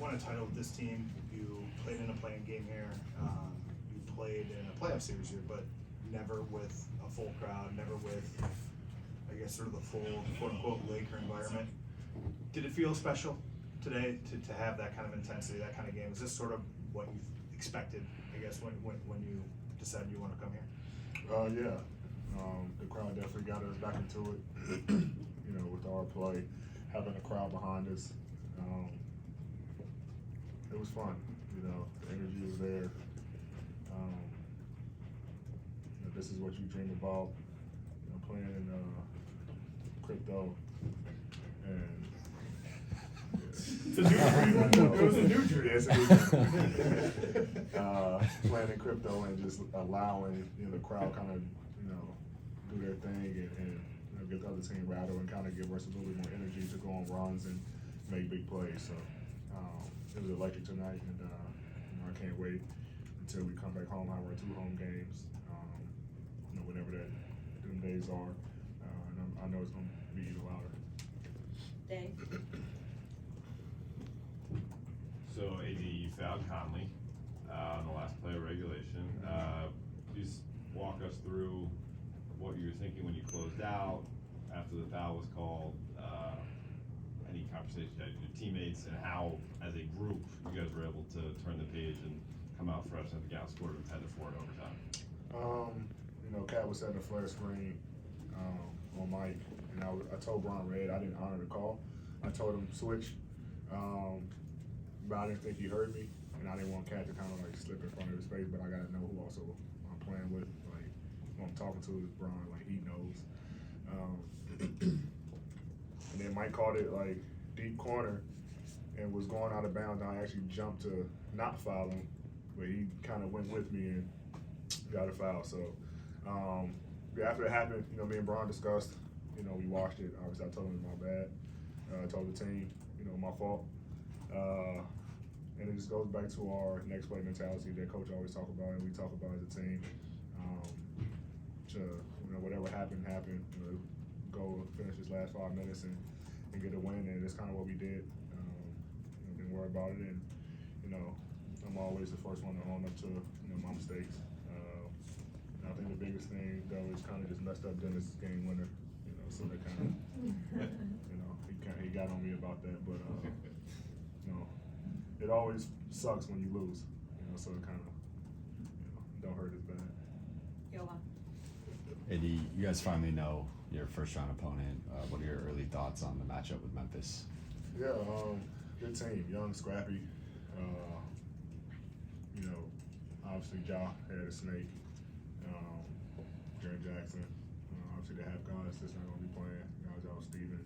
won a title with this team. You played in a playing game here. You played in a playoff series here, but never with a full crowd, never with, I guess, sort of the full quote-unquote Laker environment. Did it feel special today to have that kind of intensity, that kind of game? Is this sort of what you expected, I guess, when you decided you want to come here? Yeah. The crowd definitely got us back into it. With our play, having a crowd behind us, it was fun. The energy was there. This is what you dream about. Playing in crypto, and it's a new dream. It was a new dream. Yeah, it's a new dream. Playing in crypto and just allowing the crowd kind of do their thing and get the other team rattled and kind of give us a little bit more energy to go on runs and make big plays. So it was electric tonight, and I can't wait until we come back home, have our 2 home games. Whenever them days are, and I know it's going to be even louder. Dave? So AD, you fouled Conley on the last play of regulation. Please walk us through what you were thinking when you closed out after the foul was called. Any conversation you had with your teammates, and how, as a group, you guys were able to turn the page and come out fresh and get outscored with 10-4 in overtime. Cat was setting a flare screen on Mike, and I told Brian Red I didn't honor the call. I told him switch, but I didn't think he heard me, and I didn't want Cat to kind of like slip in front of his face. But I got to know who also I'm playing with, like who I'm talking to is Brian, like he knows. And then Mike called it like deep corner and was going out of bounds. And I actually jumped to not foul him, but he kind of went with me and got a foul. So. After it happened, me and Brian discussed, we watched it. Obviously, I told him my bad. I told the team, my fault. And it just goes back to our next play mentality that coach always talk about and we talk about as a team. Whatever happened. Go finish this last 5 minutes and get a win, and that's kind of what we did. Didn't worry about it, and I'm always the first one to own up to my mistakes. I think the biggest thing though is kind of just messed up Dennis' game winner, so that kind of, he got on me about that, but it always sucks when you lose, so it kind of, don't hurt as bad. Yohan? AD, you guys finally know your first round opponent. What are your early thoughts on the matchup with Memphis? Yeah, good team, young, scrappy. Obviously Ja had a snake. Jaren Jackson. Obviously they have guys that's not going to be playing. Guys out Steven,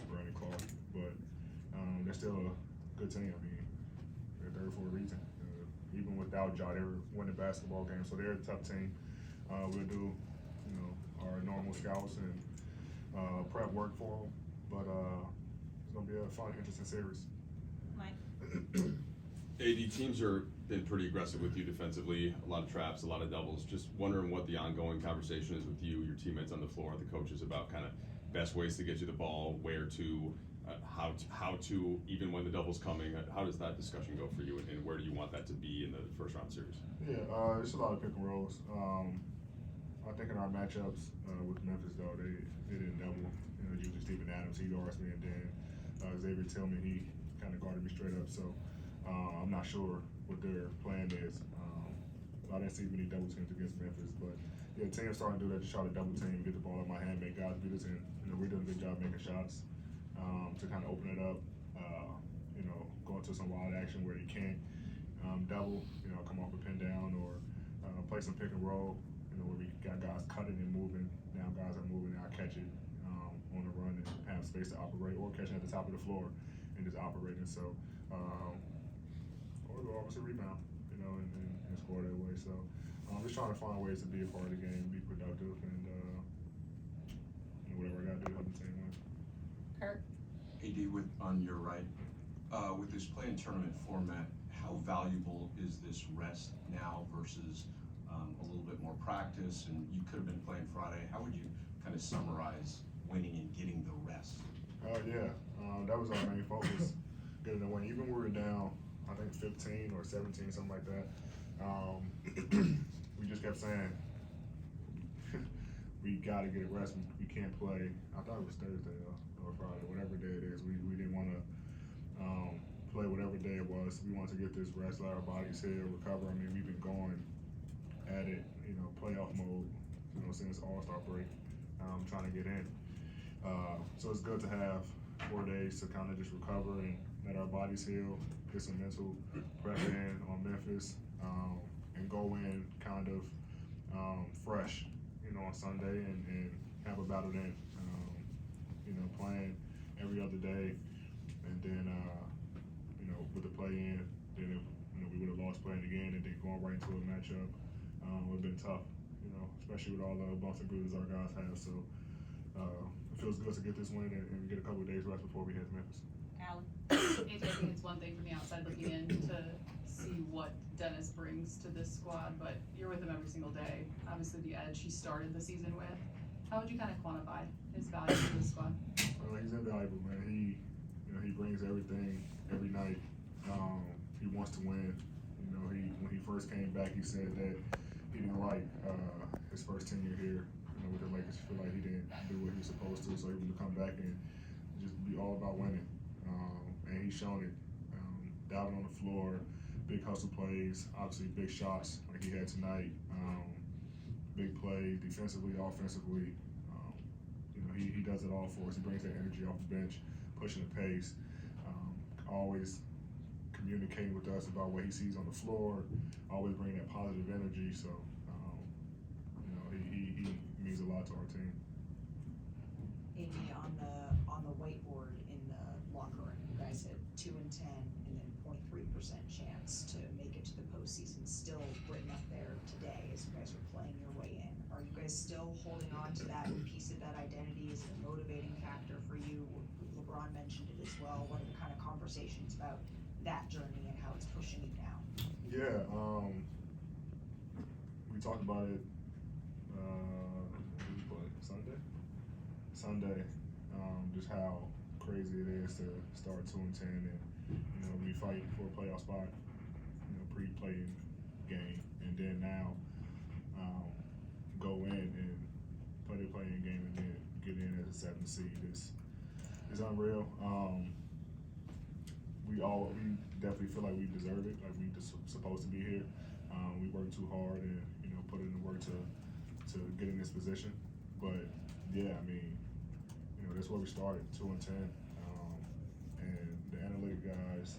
Brandon Clark, but they're still a good team. I mean, they're there for a reason. Even without Ja, they were winning basketball games, so they're a tough team. We'll do, our normal scouts and prep work for them, but it's going to be a fun, interesting series. Mike? AD, teams are been pretty aggressive with you defensively, a lot of traps, a lot of doubles. Just wondering what the ongoing conversation is with you, your teammates on the floor, the coaches about kind of best ways to get you the ball, where to, how to, even when the double's coming. How does that discussion go for you, and where do you want that to be in the first round series? Yeah, it's a lot of pick and rolls. I think in our matchups with Memphis though, they didn't double. Usually Steven Adams, he guards me, and then Xavier Tillman, he kind of guarded me straight up. So I'm not sure what their plan is. I didn't see many double teams against Memphis, but yeah, teams starting to do that to try to double team, get the ball in my hand, make guys beat us, and we're doing a good job making shots to kind of open it up. Go into some wild action where you can't double, come off a pin down or play some pick and roll. Where we got guys cutting and moving. Now guys are moving, and I catch it on the run and have space to operate, or catching at the top of the floor and just operating. So, or we'll obviously rebound, and score that way. So, I'm just trying to find ways to be a part of the game, be productive, and whatever I got to do to help the team win. Kurt? AD, on your right, with this play-in tournament format, how valuable is this rest now versus a little bit more practice? And you could have been playing Friday. How would you kind of summarize winning and getting the rest? That was our main focus. getting a win. Even when we were down, I think 15 or 17, something like that. We just kept saying, we gotta get a rest. We can't play. I thought it was Thursday or Friday, whatever day it is. We didn't want to play whatever day it was. We wanted to get this rest, let our bodies heal, recover. I mean, we've been going at it, playoff mode, since All-Star break, trying to get in. So it's good to have 4 days to kind of just recover and let our bodies heal, get some mental prep in on Memphis, and go in kind of fresh, on Sunday and have a battle then. Playing every other day, and then with the play-in, then if we would have lost playing again, and then going right into a matchup would have been tough, especially with all the bumps and bruises our guys have. So it feels good to get this win and get a couple of days rest before we head to Memphis. Allie? AJ, I think it's one thing from the outside looking in to see what Dennis brings to this squad, but you're with him every single day. Obviously, the edge he started the season with. How would you kind of quantify his value to the squad? Well, he's invaluable, man. He brings everything every night. He wants to win. When he first came back, he said that he didn't like his first tenure here. With the Lakers, feel like he didn't do what he was supposed to, so he wanted to come back and just be all about winning. And he's shown it. Diving on the floor, big hustle plays, obviously big shots like he had tonight. Big play defensively, offensively. He does it all for us. He brings that energy off the bench, pushing the pace, always communicating with us about what he sees on the floor, always bringing that positive energy. So, he means a lot to our team. AD, on the whiteboard in the locker room, you guys had 2-10 and then 0.3% chance to make it to the postseason, still written up there today as you guys are playing your way in. Are you guys still holding on to that piece of that identity? Is it a motivating factor for you? LeBron mentioned it as well. What are the kind of conversations about that journey and how it's pushing you now? Yeah, we talked about it Sunday, just how crazy it is to start 2-10 and we fight for a playoff spot, pre-playing game, and then now go in and play the playing game and then get in as a 7th seed is unreal. We definitely feel like we deserve it, like we just supposed to be here. We worked too hard and put in the work to get in this position. But yeah, I mean, that's where we started, 2-10, and the analytic guys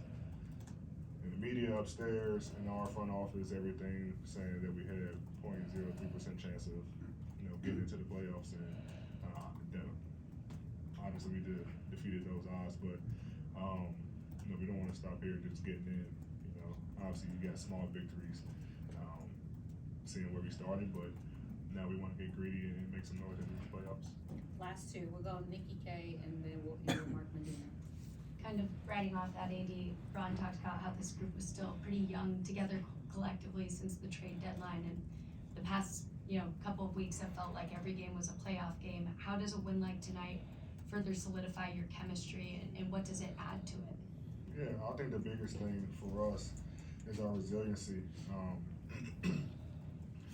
and the media upstairs and our front office, everything saying that we had 0.03% chance of getting into the playoffs, and obviously we defeated those odds, but we don't want to stop here just getting in. Obviously you got small victories, seeing where we started, but now we want to get greedy and make some noise in these playoffs. Last two, we'll go Nikki K and then we'll hear Mark Medina. Kind of riding off that, AD, Ron talked about how this group was still pretty young together collectively since the trade deadline, and the past couple of weeks have felt like every game was a playoff game. How does a win like tonight further solidify your chemistry, and what does it add to it? Yeah, I think the biggest thing for us is our resiliency.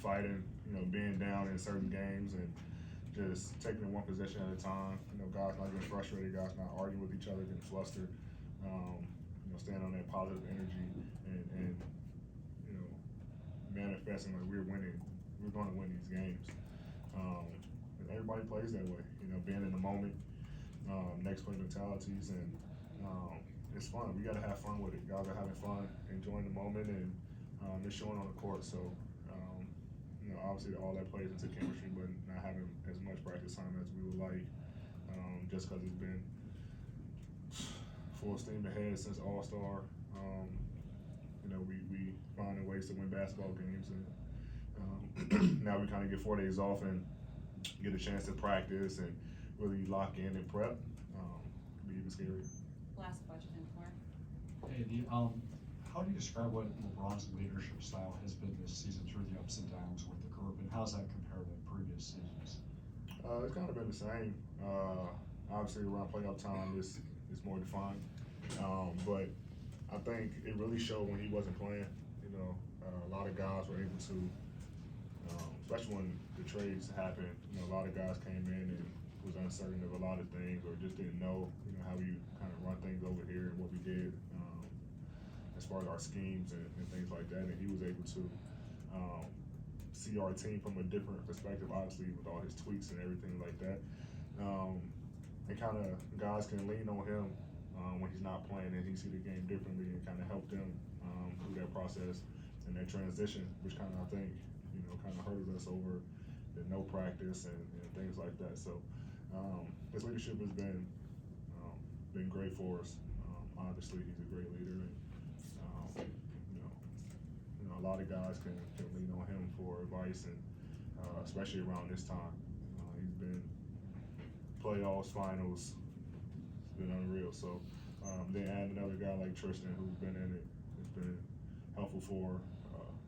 Fighting, being down in certain games and just taking it one possession at a time. Guys not getting frustrated, guys not arguing with each other, getting flustered. Staying on that positive energy and manifesting like we're winning. We're going to win these games. And everybody plays that way. Being in the moment, next play mentalities, and it's fun. We got to have fun with it. Guys are having fun, enjoying the moment, and it's showing on the court. So, obviously all that plays into chemistry, but not having as much practice time as we would like, just because it's been full steam ahead since All-Star. We finding ways to win basketball games, and now we kind of get 4 days off and get a chance to practice and really lock in and prep. Be even scarier. Last question, Mark. Hey, how do you describe what LeBron's leadership style has been this season through the ups and downs with the group, and how does that compare to previous seasons? It's kind of been the same. Obviously, around playoff time, it's more defined. But I think it really showed when he wasn't playing. You know, a lot of guys were able to, especially when the trades happened. You know, a lot of guys came in and was uncertain of a lot of things, or just didn't know, you know, how we kind of run things over here and what we did as far as our schemes and things like that. And he was able to see our team from a different perspective, obviously with all his tweaks and everything like that. And kind of guys can lean on him when he's not playing, and he see the game differently, and kind of help them through that process and that transition, which kind of, I think, you know, kind of hurted us over the no practice and things like that. So his leadership has been great for us. Obviously, he's a great leader, and you know, a lot of guys can lean on him for advice, and especially around this time. He's been playoffs, finals. It's been unreal. So then add another guy like Tristan, who's been in it. It's been helpful for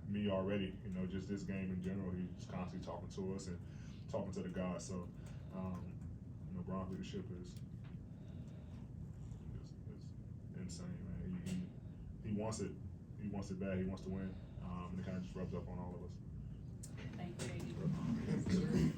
me already. You know, just this game in general. He's constantly talking to us and talking to the guys. So you know, Bron's leadership is insane, man. He wants it. He wants it bad. He wants to win. And it kind of just rubs up on all of us. Thank you, AD.